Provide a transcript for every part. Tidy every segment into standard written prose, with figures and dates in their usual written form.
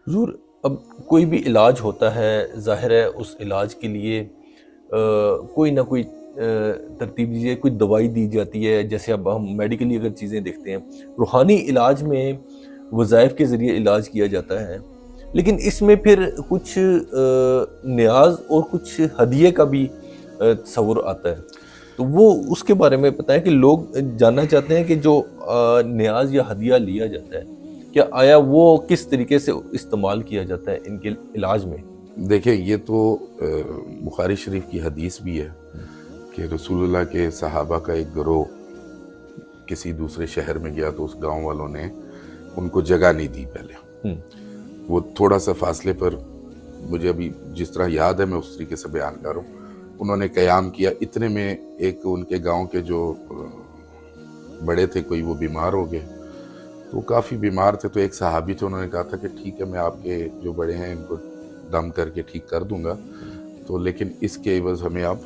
حضور اب کوئی بھی علاج ہوتا ہے، ظاہر ہے اس علاج کے لیے کوئی نہ کوئی ترتیب دیجیے، کوئی دوائی دی جاتی ہے. جیسے اب ہم میڈیکلی اگر چیزیں دیکھتے ہیں، روحانی علاج میں وظائف کے ذریعے علاج کیا جاتا ہے، لیکن اس میں پھر کچھ نیاز اور کچھ ہدیے کا بھی تصور آتا ہے. تو وہ اس کے بارے میں بتائیں کہ لوگ جاننا چاہتے ہیں کہ جو نیاز یا ہدیہ لیا جاتا ہے، کیا آیا وہ کس طریقے سے استعمال کیا جاتا ہے ان کے علاج میں؟ دیکھیں یہ تو بخاری شریف کی حدیث بھی ہے کہ رسول اللہ کے صحابہ کا ایک گروہ کسی دوسرے شہر میں گیا تو اس گاؤں والوں نے ان کو جگہ نہیں دی پہلے. وہ تھوڑا سا فاصلے پر، مجھے ابھی جس طرح یاد ہے میں اس طریقے سے بیان کر رہا ہوں، انہوں نے قیام کیا. اتنے میں ایک ان کے گاؤں کے جو بڑے تھے کوئی وہ بیمار ہو گئے، تو وہ کافی بیمار تھے. تو ایک صحابی تھے، انہوں نے کہا تھا کہ ٹھیک ہے میں آپ کے جو بڑے ہیں ان کو دم کر کے ٹھیک کر دوں گا، تو لیکن اس کے عوض ہمیں آپ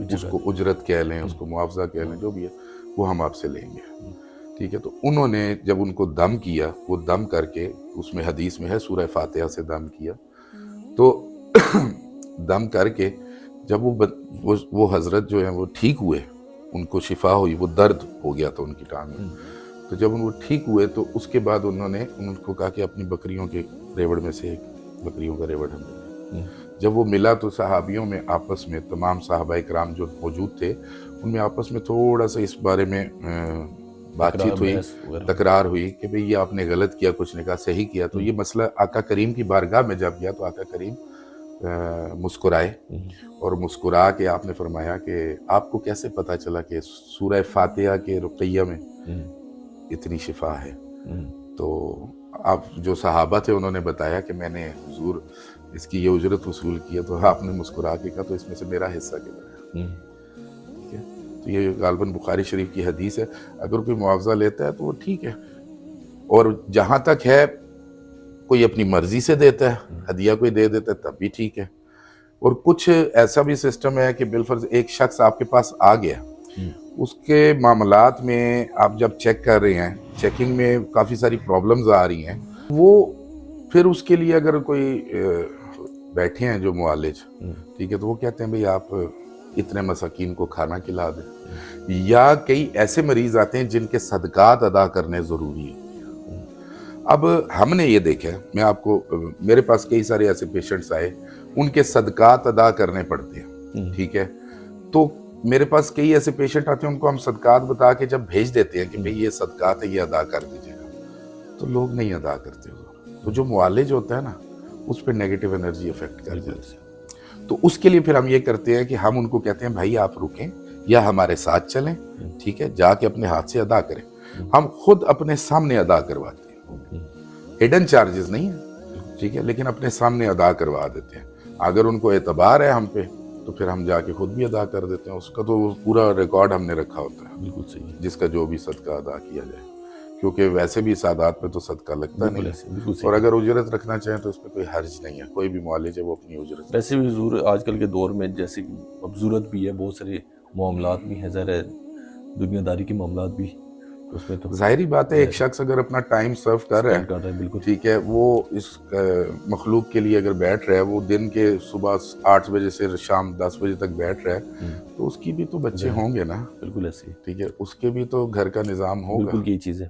اس کو اجرت کہہ لیں، اس کو معاوضہ کہہ لیں، جو بھی ہے وہ ہم آپ سے لیں گے. ٹھیک ہے. تو انہوں نے جب ان کو دم کیا، وہ دم کر کے، اس میں حدیث میں ہے سورہ فاتحہ سے دم کیا، تو دم کر کے جب وہ حضرت جو ہیں وہ ٹھیک ہوئے، ان کو شفا ہوئی، وہ درد ہو گیا تھا ان کی ٹانگ میں. تو جب وہ ٹھیک ہوئے تو اس کے بعد انہوں نے ان کو کہا کہ اپنی بکریوں کے ریوڑ میں سے ایک بکریوں کا ریوڑ ہمیں. جب وہ ملا تو صحابیوں میں آپس میں، تمام صحابہ اکرام جو موجود تھے ان میں آپس میں تھوڑا سا اس بارے میں بات چیت ہوئی، تکرار ہوئی کہ بھئی یہ آپ نے غلط کیا، کچھ نے کہا صحیح کیا. تو یہ مسئلہ آقا کریم کی بارگاہ میں جب گیا تو آقا کریم مسکرائے، اور مسکرا کے آپ نے فرمایا کہ آپ کو کیسے پتا چلا کہ سورہ فاتحہ کے رقیہ میں اتنی شفا ہے؟ تو آپ جو صحابہ تھے انہوں نے بتایا کہ میں نے حضور اس کی یہ اجرت وصول کی ہے. تو آپ نے مسکرا کے کہا تو اس میں سے میرا حصہ کتنا ہے؟ ٹھیک ہے. تو یہ غالباً بخاری شریف کی حدیث ہے. اگر کوئی معاوضہ لیتا ہے تو وہ ٹھیک ہے، اور جہاں تک ہے کوئی اپنی مرضی سے دیتا ہے، ہدیہ کوئی دے دیتا ہے تب بھی ٹھیک ہے. اور کچھ ایسا بھی سسٹم ہے کہ بالفرض ایک شخص آپ کے پاس آ گیا، اس کے معاملات میں آپ جب چیک کر رہے ہیں، چیکنگ میں کافی ساری پرابلمز آ رہی ہیں، وہ پھر اس کے لیے اگر کوئی بیٹھے ہیں جو معالج، ٹھیک ہے، تو وہ کہتے ہیں بھئی آپ اتنے مساکین کو کھانا کھلا دیں. یا کئی ایسے مریض آتے ہیں جن کے صدقات ادا کرنے ضروری ہیں. اب ہم نے یہ دیکھا ہے، میں آپ کو، میرے پاس کئی سارے ایسے پیشنٹس آئے، ان کے صدقات ادا کرنے پڑتے ہیں. ٹھیک ہے. تو میرے پاس کئی ایسے پیشنٹ آتے ہیں، ان کو ہم صدقات بتا کے جب بھیج دیتے ہیں کہ بھئی یہ صدقات ہے، یہ ادا کر دیجیے گا، تو لوگ نہیں ادا کرتے. تو جو معالج ہوتا ہے نا، اس پہ نیگیٹو انرجی افیکٹ کر جاتی ہے. تو اس کے لیے پھر ہم یہ کرتے ہیں کہ ہم ان کو کہتے ہیں بھائی آپ رکیں یا ہمارے ساتھ چلیں. ٹھیک ہے. جا کے اپنے ہاتھ سے ادا کریں. ہم خود اپنے سامنے ادا کرواتے ہیں، ہڈن چارجز نہیں ہیں. ٹھیک ہے. لیکن اپنے سامنے ادا کروا دیتے ہیں. اگر ان کو اعتبار ہے ہم پہ تو پھر ہم جا کے خود بھی ادا کر دیتے ہیں. اس کا تو پورا ریکارڈ ہم نے رکھا ہوتا ہے. بالکل صحیح. جس کا جو بھی صدقہ ادا کیا جائے، کیونکہ ویسے بھی سادات پہ تو صدقہ لگتا نہیں ہے، اور اگر اجرت رکھنا چاہیں تو اس پہ کوئی حرج نہیں ہے. کوئی بھی معالج ہے وہ اپنی اجرت. ویسے بھی حضور آج کل کے دور میں جیسے کہ اب ضرورت بھی ہے، بہت سارے معاملات بھی ہیں، ظاہر ہے دنیا داری کے معاملات بھی، اس میں تو ظاہری بات ہے ایک شخص اگر اپنا ٹائم سرو کر رہا ہے، بالکل ٹھیک ہے، وہ اس مخلوق کے لیے اگر بیٹھ رہا ہے، وہ دن کے صبح 8 بجے سے شام 10 بجے تک بیٹھ رہا ہے، تو اس کی بھی تو بچے ہوں گے نا. بالکل ایسے. ٹھیک ہے. اس کے بھی تو گھر کا نظام ہوگا. بالکل یہی چیز ہے.